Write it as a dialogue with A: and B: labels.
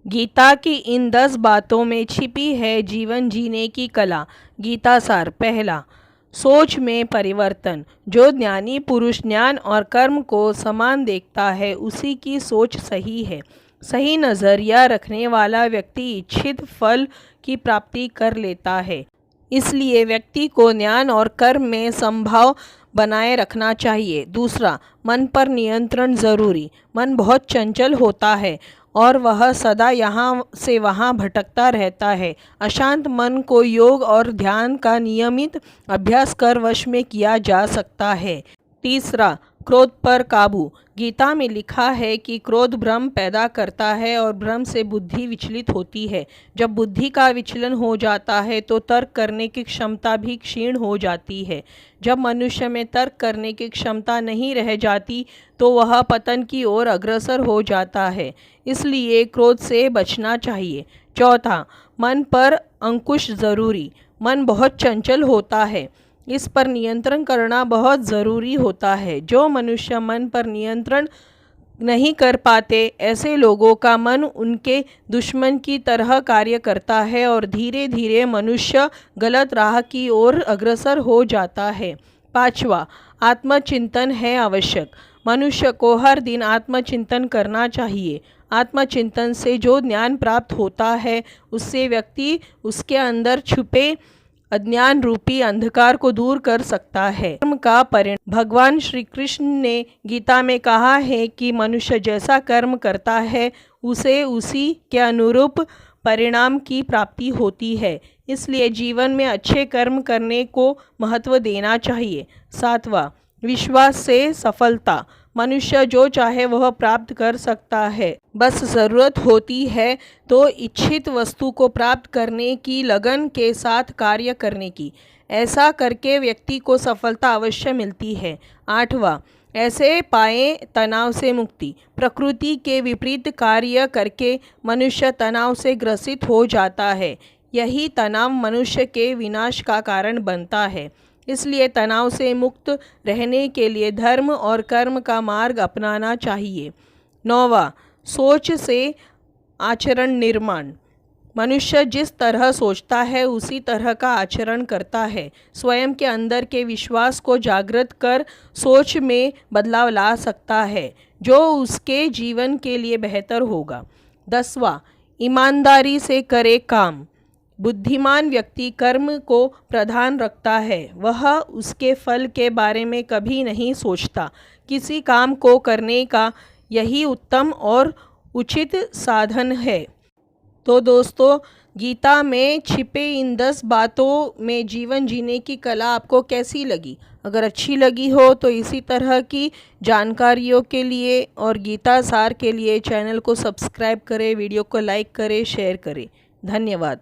A: गीता की इन 10 बातों में छिपी है जीवन जीने की कला। गीता सार पहला, सोच में परिवर्तन। जो ज्ञानी पुरुष ज्ञान और कर्म को समान देखता है उसी की सोच सही है। सही नज़रिया रखने वाला व्यक्ति इच्छित फल की प्राप्ति कर लेता है। इसलिए व्यक्ति को ज्ञान और कर्म में समभाव बनाए रखना चाहिए। दूसरा, मन पर नियंत्रण जरूरी। मन बहुत चंचल होता है और वह सदा यहाँ से वहाँ भटकता रहता है। अशांत मन को योग और ध्यान का नियमित अभ्यास कर वश में किया जा सकता है। तीसरा, क्रोध पर काबू। गीता में लिखा है कि क्रोध भ्रम पैदा करता है और भ्रम से बुद्धि विचलित होती है। जब बुद्धि का विचलन हो जाता है तो तर्क करने की क्षमता भी क्षीण हो जाती है। जब मनुष्य में तर्क करने की क्षमता नहीं रह जाती तो वह पतन की ओर अग्रसर हो जाता है। इसलिए क्रोध से बचना चाहिए। चौथा, मन पर अंकुश जरूरी। मन बहुत चंचल होता है, इस पर नियंत्रण करना बहुत ज़रूरी होता है। जो मनुष्य मन पर नियंत्रण नहीं कर पाते ऐसे लोगों का मन उनके दुश्मन की तरह कार्य करता है और धीरे धीरे मनुष्य गलत राह की ओर अग्रसर हो जाता है। पांचवा, आत्मचिंतन है आवश्यक। मनुष्य को हर दिन आत्मचिंतन करना चाहिए। आत्मचिंतन से जो ज्ञान प्राप्त होता है उससे व्यक्ति उसके अंदर छुपे अज्ञान रूपी अंधकार को दूर कर सकता है। कर्म का परिणाम। भगवान श्री कृष्ण ने गीता में कहा है कि मनुष्य जैसा कर्म करता है उसे उसी के अनुरूप परिणाम की प्राप्ति होती है। इसलिए जीवन में अच्छे कर्म करने को महत्व देना चाहिए। सातवां, विश्वास से सफलता। मनुष्य जो चाहे वह प्राप्त कर सकता है, बस ज़रूरत होती है तो इच्छित वस्तु को प्राप्त करने की लगन के साथ कार्य करने की। ऐसा करके व्यक्ति को सफलता अवश्य मिलती है। आठवां, ऐसे पाए तनाव से मुक्ति। प्रकृति के विपरीत कार्य करके मनुष्य तनाव से ग्रसित हो जाता है। यही तनाव मनुष्य के विनाश का कारण बनता है। इसलिए तनाव से मुक्त रहने के लिए धर्म और कर्म का मार्ग अपनाना चाहिए। नौवां, सोच से आचरण निर्माण। मनुष्य जिस तरह सोचता है उसी तरह का आचरण करता है। स्वयं के अंदर के विश्वास को जागृत कर सोच में बदलाव ला सकता है जो उसके जीवन के लिए बेहतर होगा। 10वां, ईमानदारी से करे काम। बुद्धिमान व्यक्ति कर्म को प्रधान रखता है। वह उसके फल के बारे में कभी नहीं सोचता। किसी काम को करने का यही उत्तम और उचित साधन है। तो दोस्तों, गीता में छिपे इन 10 बातों में जीवन जीने की कला आपको कैसी लगी? अगर अच्छी लगी हो तो इसी तरह की जानकारियों के लिए और गीता सार के लिए चैनल को सब्सक्राइब करें, वीडियो को लाइक करें, शेयर करें। धन्यवाद।